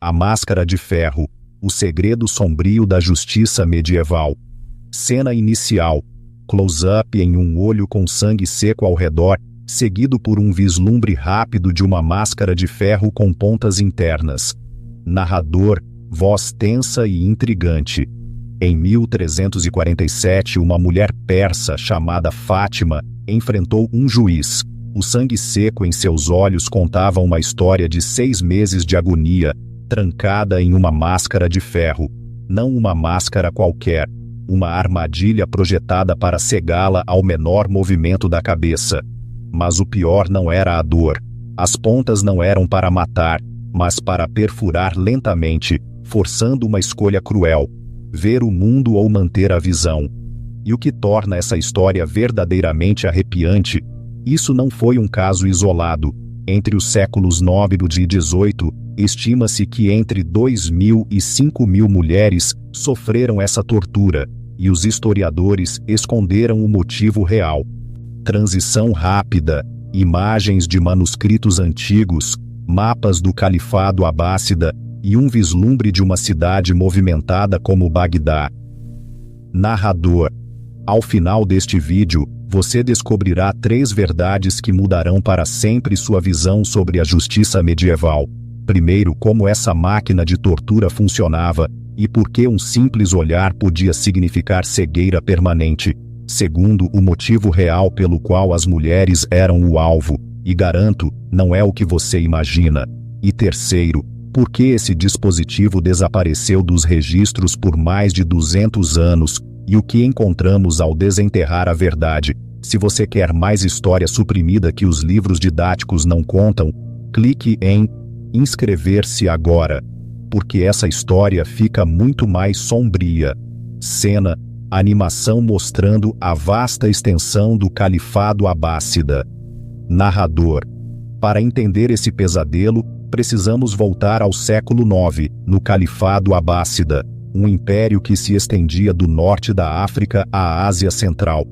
A Máscara de Ferro, o segredo sombrio da justiça medieval. Cena inicial. Close-up em um olho com sangue seco ao redor, seguido por um vislumbre rápido de uma máscara de ferro com pontas internas. Narrador, voz tensa e intrigante. Em 1347, uma mulher persa chamada Fátima enfrentou um juiz. O sangue seco em seus olhos contava uma história de 6 meses de agonia, trancada em uma máscara de ferro. Não uma máscara qualquer, uma armadilha projetada para cegá-la ao menor movimento da cabeça. Mas o pior não era a dor. As pontas não eram para matar, mas para perfurar lentamente, forçando uma escolha cruel: ver o mundo ou manter a visão. E o que torna essa história verdadeiramente arrepiante, isso não foi um caso isolado. Entre os séculos IX e XVIII, estima-se que entre 2.000 e 5.000 mulheres sofreram essa tortura, e os historiadores esconderam o motivo real. Transição rápida, imagens de manuscritos antigos, mapas do Califado Abássida e um vislumbre de uma cidade movimentada como Bagdá. Narrador. Ao final deste vídeo, você descobrirá 3 verdades que mudarão para sempre sua visão sobre a justiça medieval. Primeiro, como essa máquina de tortura funcionava e por que um simples olhar podia significar cegueira permanente. Segundo, o motivo real pelo qual as mulheres eram o alvo, e garanto, não é o que você imagina. E terceiro, por que esse dispositivo desapareceu dos registros por mais de 200 anos, e o que encontramos ao desenterrar a verdade. Se você quer mais história suprimida que os livros didáticos não contam, clique em inscrever-se agora, porque essa história fica muito mais sombria. Cena, animação mostrando a vasta extensão do Califado Abássida. Narrador. Para entender esse pesadelo, precisamos voltar ao século IX, no Califado Abássida, um império que se estendia do norte da África à Ásia Central.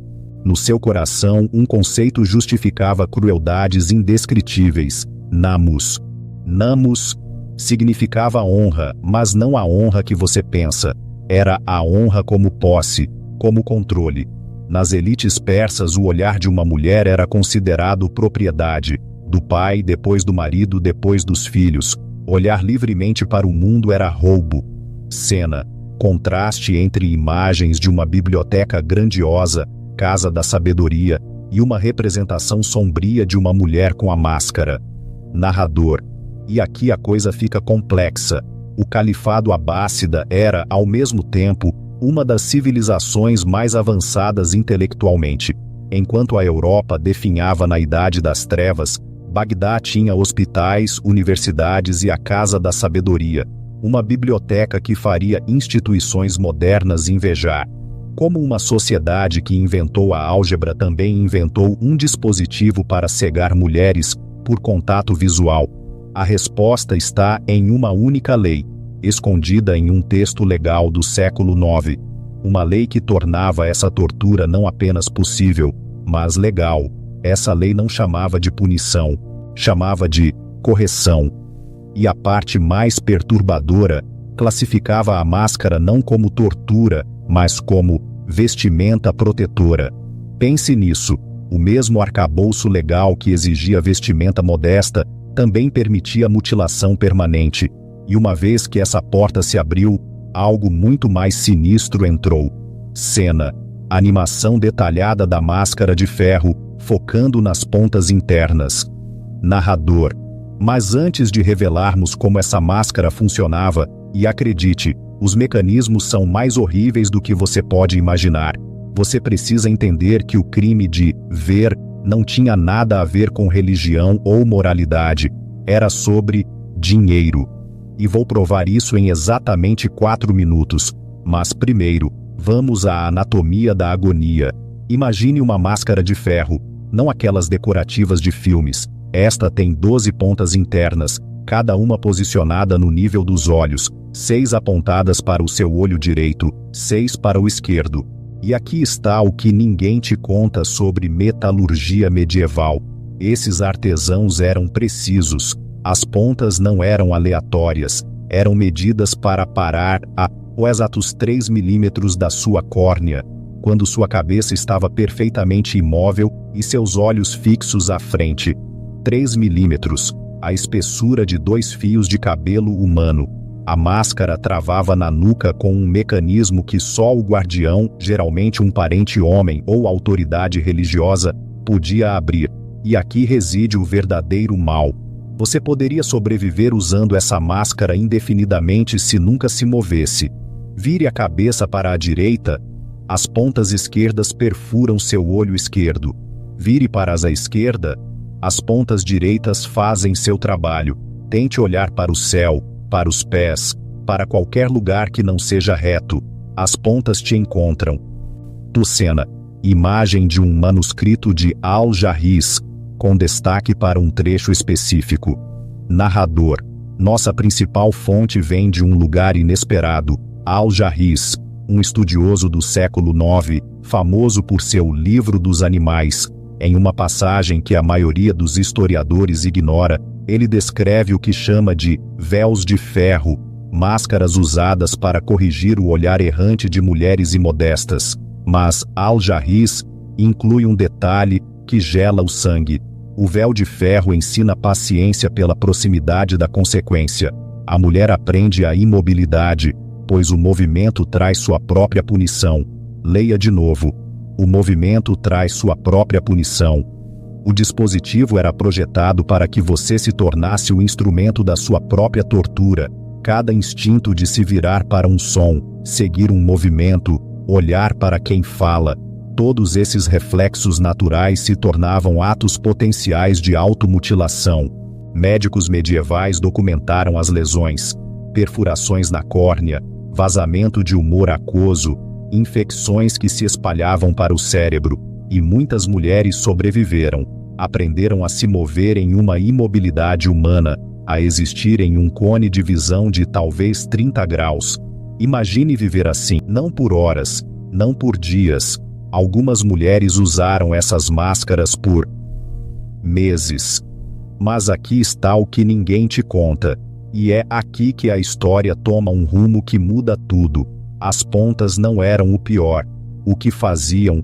No seu coração, um conceito justificava crueldades indescritíveis: namus. Namus significava honra, mas não a honra que você pensa. Era a honra como posse, como controle. Nas elites persas, o olhar de uma mulher era considerado propriedade, do pai, depois do marido, depois dos filhos. Olhar livremente para o mundo era roubo. Cena, contraste entre imagens de uma biblioteca grandiosa, Casa da Sabedoria, e uma representação sombria de uma mulher com a máscara. Narrador. E aqui a coisa fica complexa. O Califado Abássida era, ao mesmo tempo, uma das civilizações mais avançadas intelectualmente. Enquanto a Europa definhava na Idade das Trevas, Bagdá tinha hospitais, universidades e a Casa da Sabedoria, uma biblioteca que faria instituições modernas invejar. Como uma sociedade que inventou a álgebra também inventou um dispositivo para cegar mulheres por contato visual. A resposta está em uma única lei, escondida em um texto legal do século IX. Uma lei que tornava essa tortura não apenas possível, mas legal. Essa lei não chamava de punição, chamava de correção. E a parte mais perturbadora, classificava a máscara não como tortura, mas como vestimenta protetora. Pense nisso, o mesmo arcabouço legal que exigia vestimenta modesta, também permitia mutilação permanente. E uma vez que essa porta se abriu, algo muito mais sinistro entrou. Cena, animação detalhada da máscara de ferro, focando nas pontas internas. Narrador. Mas antes de revelarmos como essa máscara funcionava, e acredite, os mecanismos são mais horríveis do que você pode imaginar. Você precisa entender que o crime de ver não tinha nada a ver com religião ou moralidade. Era sobre dinheiro. E vou provar isso em exatamente 4 minutos. Mas primeiro, vamos à anatomia da agonia. Imagine uma máscara de ferro, não aquelas decorativas de filmes. Esta tem 12 pontas internas, cada uma posicionada no nível dos olhos, 6 apontadas para o seu olho direito, 6 para o esquerdo. E aqui está o que ninguém te conta sobre metalurgia medieval. Esses artesãos eram precisos. As pontas não eram aleatórias. eram medidas para parar a exatos 3 milímetros da sua córnea, quando sua cabeça estava perfeitamente imóvel e seus olhos fixos à frente. 3 milímetros, a espessura de 2 fios de cabelo humano. A máscara travava na nuca com um mecanismo que só o guardião, geralmente um parente homem ou autoridade religiosa, podia abrir. E aqui reside o verdadeiro mal. Você poderia sobreviver usando essa máscara indefinidamente se nunca se movesse. Vire a cabeça para a direita, as pontas esquerdas perfuram seu olho esquerdo. Vire para a esquerda, as pontas direitas fazem seu trabalho. Tente olhar para o céu, para os pés, para qualquer lugar que não seja reto. As pontas te encontram. Tucena. Imagem de um manuscrito de Al-Jarris, com destaque para um trecho específico. Narrador. Nossa principal fonte vem de um lugar inesperado. Al-Jarris, um estudioso do século IX, famoso por seu Livro dos Animais. Em uma passagem que a maioria dos historiadores ignora, ele descreve o que chama de véus de ferro, máscaras usadas para corrigir o olhar errante de mulheres imodestas. Mas Al-Jarris inclui um detalhe que gela o sangue. O véu de ferro ensina paciência pela proximidade da consequência. A mulher aprende a imobilidade, pois o movimento traz sua própria punição. Leia de novo. O movimento traz sua própria punição. O dispositivo era projetado para que você se tornasse o instrumento da sua própria tortura. Cada instinto de se virar para um som, seguir um movimento, olhar para quem fala, todos esses reflexos naturais se tornavam atos potenciais de automutilação. Médicos medievais documentaram as lesões, perfurações na córnea, vazamento de humor aquoso, infecções que se espalhavam para o cérebro, e muitas mulheres sobreviveram, aprenderam a se mover em uma imobilidade humana, a existir em um cone de visão de talvez 30 graus. Imagine viver assim, não por horas, não por dias. Algumas mulheres usaram essas máscaras por meses. Mas aqui está o que ninguém te conta. E é aqui que a história toma um rumo que muda tudo. As pontas não eram o pior. O que faziam,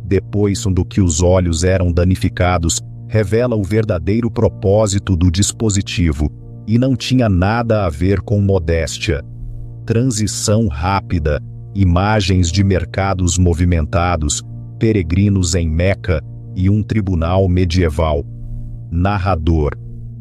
depois do que os olhos eram danificados, revela o verdadeiro propósito do dispositivo. E não tinha nada a ver com modéstia. Transição rápida, imagens de mercados movimentados, peregrinos em Meca e um tribunal medieval. Narrador.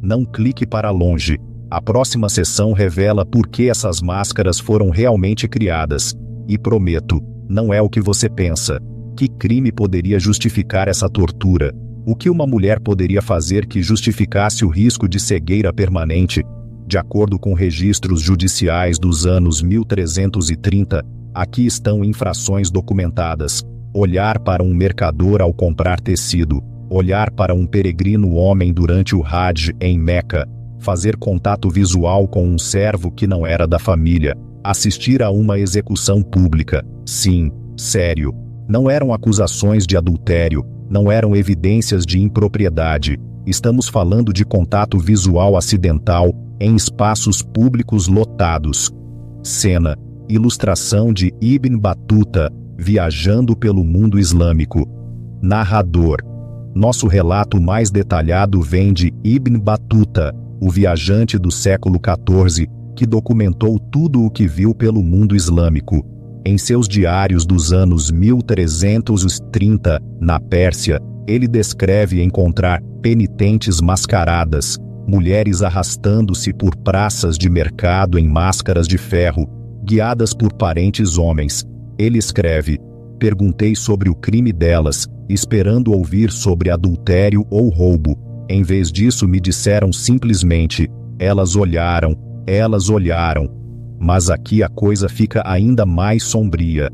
Não clique para longe. A próxima sessão revela por que essas máscaras foram realmente criadas. E prometo, não é o que você pensa. Que crime poderia justificar essa tortura? O que uma mulher poderia fazer que justificasse o risco de cegueira permanente? De acordo com registros judiciais dos anos 1330, aqui estão infrações documentadas. Olhar para um mercador ao comprar tecido. Olhar para um peregrino homem durante o Hajj em Meca. Fazer contato visual com um servo que não era da família. Assistir a uma execução pública. Sim, sério. Não eram acusações de adultério. Não eram evidências de impropriedade. Estamos falando de contato visual acidental em espaços públicos lotados. Cena. Ilustração de Ibn Battuta, viajando pelo mundo islâmico. Narrador. Nosso relato mais detalhado vem de Ibn Battuta, o viajante do século XIV, que documentou tudo o que viu pelo mundo islâmico. Em seus diários dos anos 1330, na Pérsia, ele descreve encontrar penitentes mascaradas, mulheres arrastando-se por praças de mercado em máscaras de ferro, guiadas por parentes homens. Ele escreve: perguntei sobre o crime delas, esperando ouvir sobre adultério ou roubo. Em vez disso me disseram simplesmente: elas olharam. Mas aqui a coisa fica ainda mais sombria.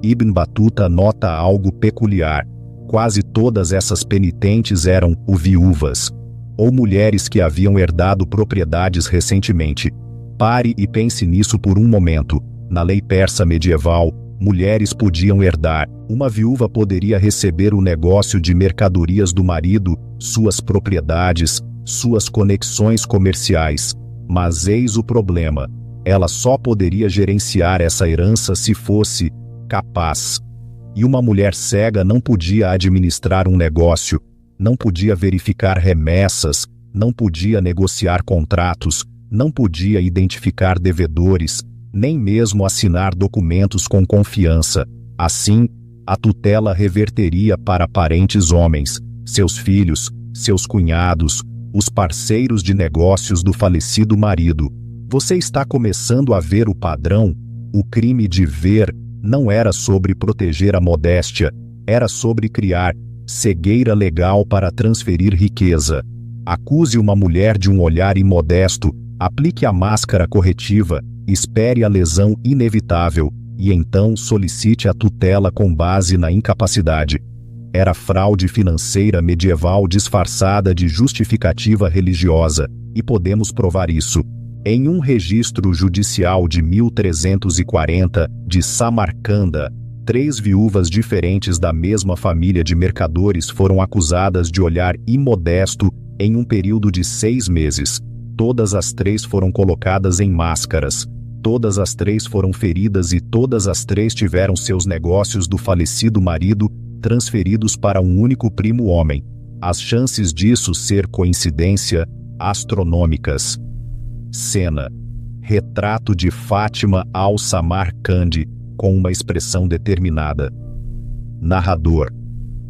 Ibn Battuta nota algo peculiar. Quase todas essas penitentes eram viúvas, ou mulheres que haviam herdado propriedades recentemente. Pare e pense nisso por um momento. Na lei persa medieval, mulheres podiam herdar. Uma viúva poderia receber o negócio de mercadorias do marido, suas propriedades, suas conexões comerciais. Mas eis o problema: ela só poderia gerenciar essa herança se fosse capaz. E uma mulher cega não podia administrar um negócio, não podia verificar remessas, não podia negociar contratos, não podia identificar devedores, nem mesmo assinar documentos com confiança. Assim, a tutela reverteria para parentes homens, seus filhos, seus cunhados, os parceiros de negócios do falecido marido. Você está começando a ver o padrão? O crime de ver não era sobre proteger a modéstia, era sobre criar cegueira legal para transferir riqueza. Acuse uma mulher de um olhar imodesto, aplique a máscara corretiva, espere a lesão inevitável e então solicite a tutela com base na incapacidade. Era fraude financeira medieval disfarçada de justificativa religiosa, e podemos provar isso. Em um registro judicial de 1340 de Samarcanda, 3 viúvas diferentes da mesma família de mercadores foram acusadas de olhar imodesto em um período de 6 meses. Todas as 3 foram colocadas em máscaras. Todas as 3 foram feridas e todas as 3 tiveram seus negócios do falecido marido transferidos para um único primo homem. As chances disso ser coincidência, astronômicas. Cena: retrato de Fátima al-Samarcandi, com uma expressão determinada. Narrador: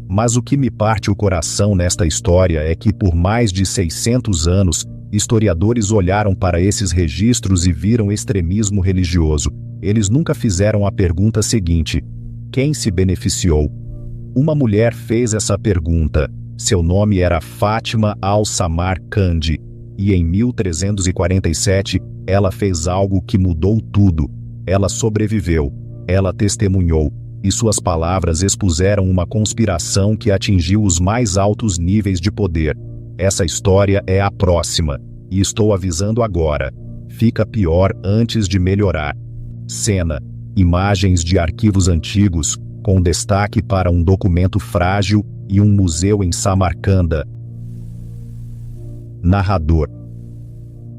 mas o que me parte o coração nesta história é que por mais de 600 anos, historiadores olharam para esses registros e viram extremismo religioso. Eles nunca fizeram a pergunta seguinte: quem se beneficiou? Uma mulher fez essa pergunta. Seu nome era Fátima al-Samarcandi, e em 1347, ela fez algo que mudou tudo. Ela sobreviveu, ela testemunhou, e suas palavras expuseram uma conspiração que atingiu os mais altos níveis de poder. Essa história é a próxima, e estou avisando agora. Fica pior antes de melhorar. Cena: imagens de arquivos antigos, com destaque para um documento frágil e um museu em Samarcanda. Narrador: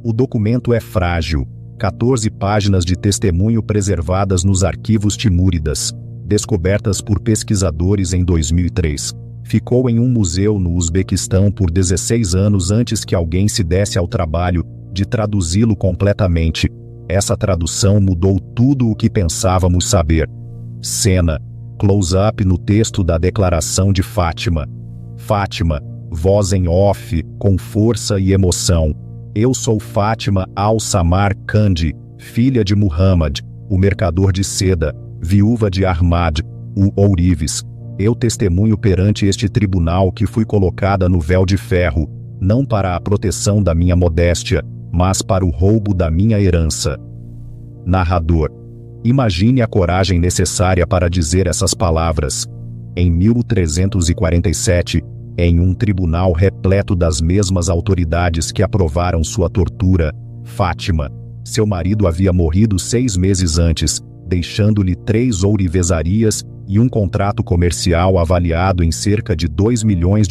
o documento é frágil. 14 páginas de testemunho preservadas nos arquivos timúridas, descobertas por pesquisadores em 2003. Ficou em um museu no Uzbequistão por 16 anos antes que alguém se desse ao trabalho de traduzi-lo completamente. Essa tradução mudou tudo o que pensávamos saber. Cena: close-up no texto da declaração de Fátima. Fátima, voz em off, com força e emoção. Eu sou Fátima al-Samarcandi, filha de Muhammad, o mercador de seda, viúva de Ahmad, o ourives. Eu testemunho perante este tribunal que fui colocada no véu de ferro, não para a proteção da minha modéstia, mas para o roubo da minha herança. Narrador: imagine a coragem necessária para dizer essas palavras. Em 1347, em um tribunal repleto das mesmas autoridades que aprovaram sua tortura, Fátima, seu marido havia morrido 6 meses antes, deixando-lhe 3 ourivezarias e um contrato comercial avaliado em cerca de $2 milhões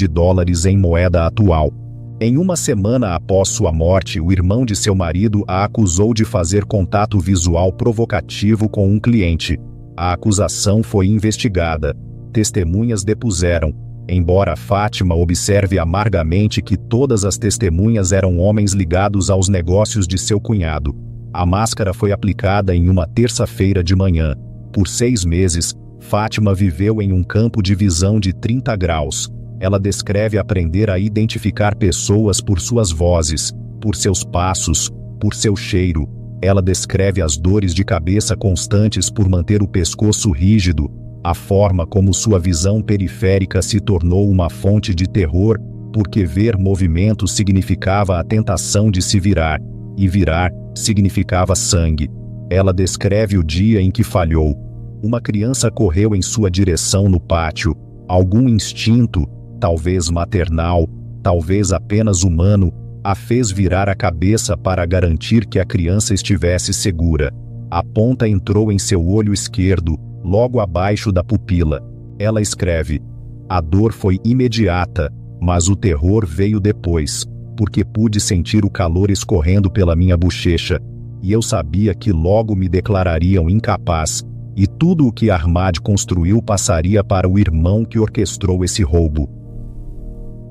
em moeda atual. Em uma semana após sua morte, o irmão de seu marido a acusou de fazer contato visual provocativo com um cliente. A acusação foi investigada. Testemunhas depuseram. Embora Fátima observe amargamente que todas as testemunhas eram homens ligados aos negócios de seu cunhado. A máscara foi aplicada em uma terça-feira de manhã. Por 6 meses, Fátima viveu em um campo de visão de 30 graus. Ela descreve aprender a identificar pessoas por suas vozes, por seus passos, por seu cheiro. Ela descreve as dores de cabeça constantes por manter o pescoço rígido, a forma como sua visão periférica se tornou uma fonte de terror, porque ver movimento significava a tentação de se virar, e virar significava sangue. Ela descreve o dia em que falhou. Uma criança correu em sua direção no pátio. Algum instinto, talvez maternal, talvez apenas humano, a fez virar a cabeça para garantir que a criança estivesse segura. A ponta entrou em seu olho esquerdo, logo abaixo da pupila. Ela escreve: a dor foi imediata, mas o terror veio depois. porque pude sentir o calor escorrendo pela minha bochecha, e eu sabia que logo me declarariam incapaz, e tudo o que Ahmad construiu passaria para o irmão que orquestrou esse roubo.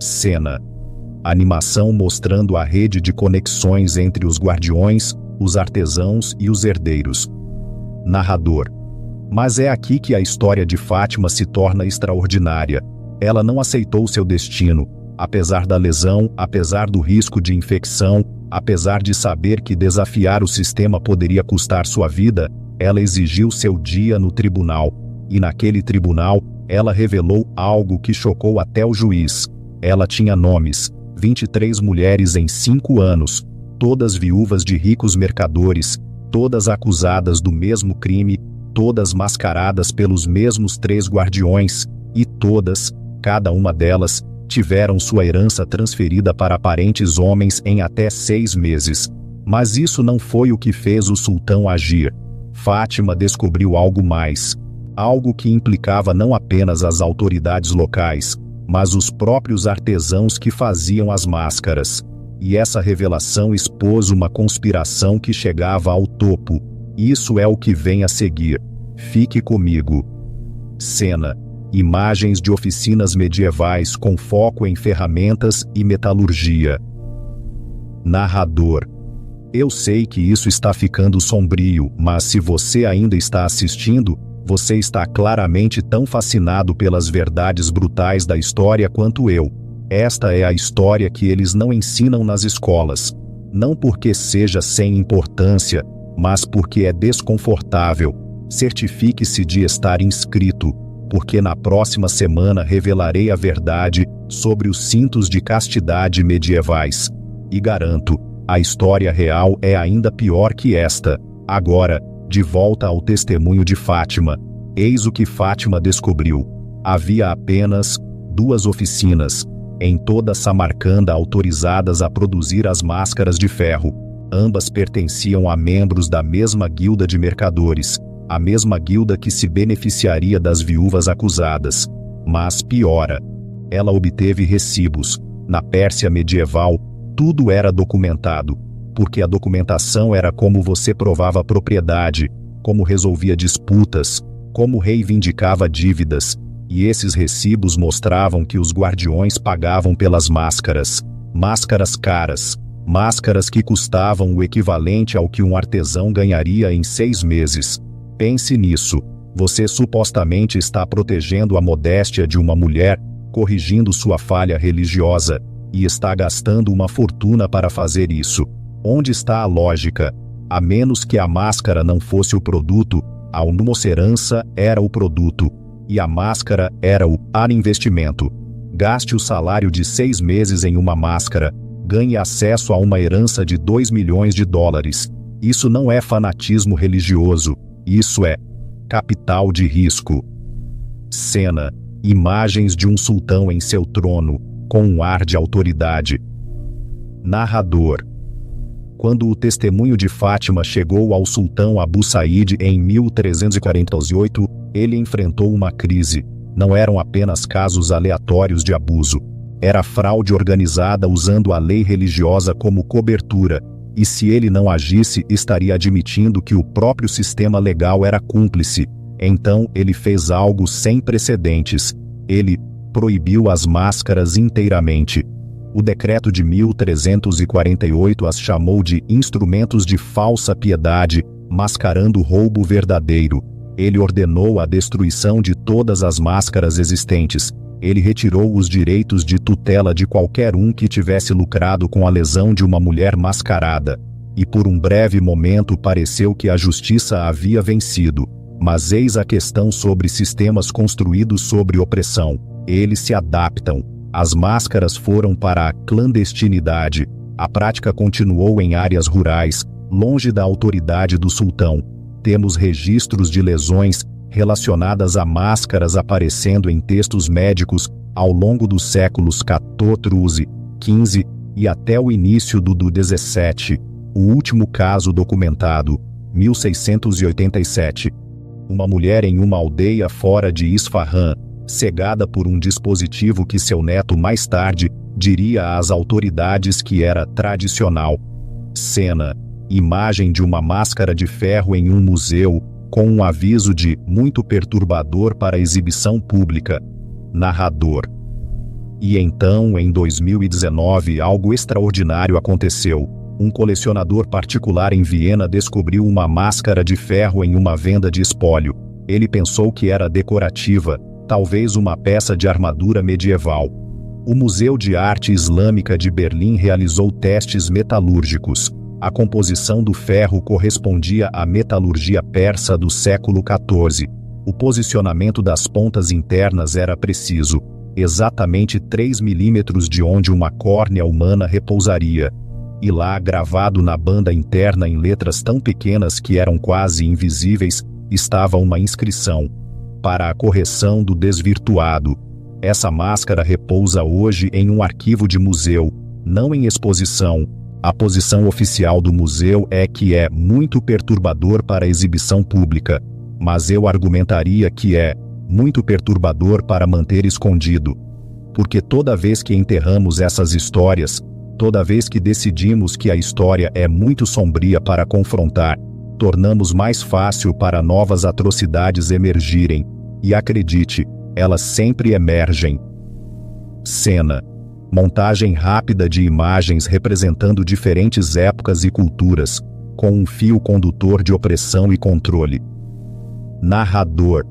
Cena: animação mostrando a rede de conexões entre os guardiões, os artesãos e os herdeiros. Narrador: mas é aqui que a história de Fátima se torna extraordinária. Ela não aceitou seu destino, apesar da lesão, apesar do risco de infecção, apesar de saber que desafiar o sistema poderia custar sua vida. Ela exigiu seu dia no tribunal, e naquele tribunal, ela revelou algo que chocou até o juiz. Ela tinha nomes: 23 mulheres em 5 anos, todas viúvas de ricos mercadores, todas acusadas do mesmo crime, todas mascaradas pelos mesmos 3 guardiões, e todas, cada uma delas, tiveram sua herança transferida para parentes homens em até 6 meses. Mas isso não foi o que fez o sultão agir. Fátima descobriu algo mais. Algo que implicava não apenas as autoridades locais, mas os próprios artesãos que faziam as máscaras. E essa revelação expôs uma conspiração que chegava ao topo. Isso é o que vem a seguir. Fique comigo. Cena: imagens de oficinas medievais com foco em ferramentas e metalurgia. Narrador: eu sei que isso está ficando sombrio, mas se você ainda está assistindo, você está claramente tão fascinado pelas verdades brutais da história quanto eu. Esta é a história que eles não ensinam nas escolas. Não porque seja sem importância, mas porque é desconfortável. Certifique-se de estar inscrito, porque na próxima semana revelarei a verdade sobre os cintos de castidade medievais. E garanto, a história real é ainda pior que esta. Agora, de volta ao testemunho de Fátima. Eis o que Fátima descobriu. Havia apenas 2 oficinas em toda Samarcanda autorizadas a produzir as máscaras de ferro. Ambas pertenciam a membros da mesma guilda de mercadores, a mesma guilda que se beneficiaria das viúvas acusadas. Mas piora. Ela obteve recibos. Na Pérsia medieval, tudo era documentado, porque a documentação era como você provava propriedade, como resolvia disputas, como reivindicava dívidas, e esses recibos mostravam que os guardiões pagavam pelas máscaras. Máscaras caras, máscaras que custavam o equivalente ao que um artesão ganharia em 6 meses. Pense nisso. Você supostamente está protegendo a modéstia de uma mulher, corrigindo sua falha religiosa, e está gastando uma fortuna para fazer isso. Onde está a lógica? A menos que a máscara não fosse o produto, a almocerança era o produto, e a máscara era o investimento. Gaste o salário de 6 meses em uma máscara, ganhe acesso a uma herança de $2 milhões. Isso não é fanatismo religioso, isso é capital de risco. Cena: imagens de um sultão em seu trono, com um ar de autoridade. Narrador: quando o testemunho de Fátima chegou ao sultão Abu Said em 1348, ele enfrentou uma crise. Não eram apenas casos aleatórios de abuso. Era fraude organizada usando a lei religiosa como cobertura, e se ele não agisse, estaria admitindo que o próprio sistema legal era cúmplice. Então ele fez algo sem precedentes. Ele proibiu as máscaras inteiramente. O decreto de 1348 as chamou de instrumentos de falsa piedade, mascarando o roubo verdadeiro. Ele ordenou a destruição de todas as máscaras existentes. Ele retirou os direitos de tutela de qualquer um que tivesse lucrado com a lesão de uma mulher mascarada. E por um breve momento pareceu que a justiça havia vencido. Mas eis a questão sobre sistemas construídos sobre opressão. Eles se adaptam. As máscaras foram para a clandestinidade. A prática continuou em áreas rurais, longe da autoridade do sultão. Temos registros de lesões relacionadas a máscaras aparecendo em textos médicos ao longo dos séculos XIV, XV e até o início do XVII. O último caso documentado, 1687. Uma mulher em uma aldeia fora de Isfahan, cegada por um dispositivo que seu neto mais tarde diria às autoridades que era tradicional. Cena: imagem de uma máscara de ferro em um museu, com um aviso de "muito perturbador para exibição pública". Narrador: e então, em 2019, algo extraordinário aconteceu. Um colecionador particular em Viena descobriu uma máscara de ferro em uma venda de espólio. Ele pensou que era decorativa, talvez uma peça de armadura medieval. O Museu de Arte Islâmica de Berlim realizou testes metalúrgicos. A composição do ferro correspondia à metalurgia persa do século XIV. O posicionamento das pontas internas era preciso, exatamente 3 milímetros de onde uma córnea humana repousaria. E lá, gravado na banda interna em letras tão pequenas que eram quase invisíveis, estava uma inscrição: para a correção do desvirtuado. Essa máscara repousa hoje em um arquivo de museu, não em exposição. A posição oficial do museu é que é muito perturbador para exibição pública, mas eu argumentaria que é muito perturbador para manter escondido. Porque toda vez que enterramos essas histórias, toda vez que decidimos que a história é muito sombria para confrontar, tornamos mais fácil para novas atrocidades emergirem. E acredite, elas sempre emergem. Cena: montagem rápida de imagens representando diferentes épocas e culturas, com um fio condutor de opressão e controle. Narrador: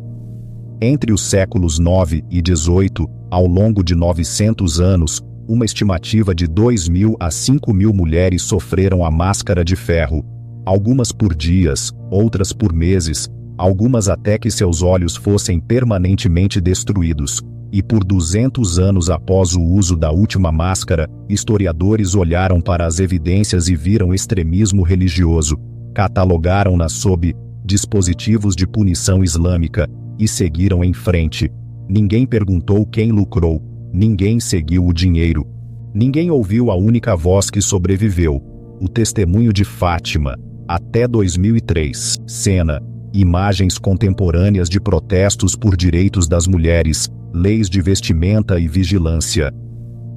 entre os séculos 9 e 18, ao longo de 900 anos, uma estimativa de 2.000 a 5.000 mulheres sofreram a máscara de ferro. Algumas por dias, outras por meses, algumas até que seus olhos fossem permanentemente destruídos. E por 200 anos após o uso da última máscara, historiadores olharam para as evidências e viram extremismo religioso, catalogaram-na sob dispositivos de punição islâmica, e seguiram em frente. Ninguém perguntou quem lucrou, ninguém seguiu o dinheiro. Ninguém ouviu a única voz que sobreviveu: o testemunho de Fátima. Até 2003. Cena: imagens contemporâneas de protestos por direitos das mulheres, leis de vestimenta e vigilância.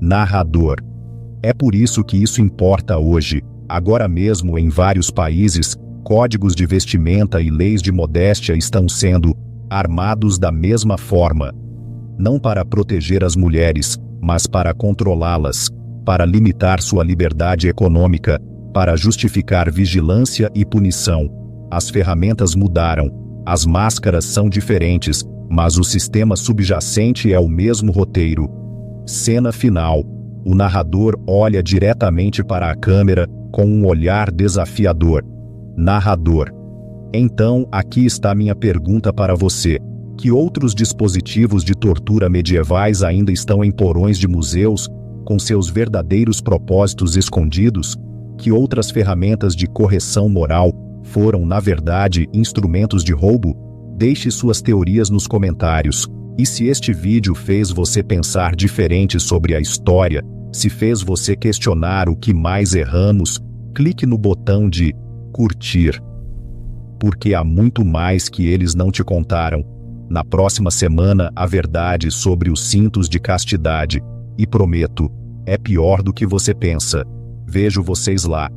Narrador: é por isso que isso importa hoje. Agora mesmo, em vários países, códigos de vestimenta e leis de modéstia estão sendo armados da mesma forma. Não para proteger as mulheres, mas para controlá-las, para limitar sua liberdade econômica, para justificar vigilância e punição. As ferramentas mudaram, as máscaras são diferentes, mas o sistema subjacente é o mesmo roteiro. Cena final: o narrador olha diretamente para a câmera, com um olhar desafiador. Narrador: então, aqui está minha pergunta para você. Que outros dispositivos de tortura medievais ainda estão em porões de museus, com seus verdadeiros propósitos escondidos? Que outras ferramentas de correção moral foram, na verdade, instrumentos de roubo? Deixe suas teorias nos comentários. E se este vídeo fez você pensar diferente sobre a história, se fez você questionar o que mais erramos, clique no botão de curtir. Porque há muito mais que eles não te contaram. Na próxima semana, a verdade sobre os cintos de castidade. E prometo, é pior do que você pensa. Vejo vocês lá.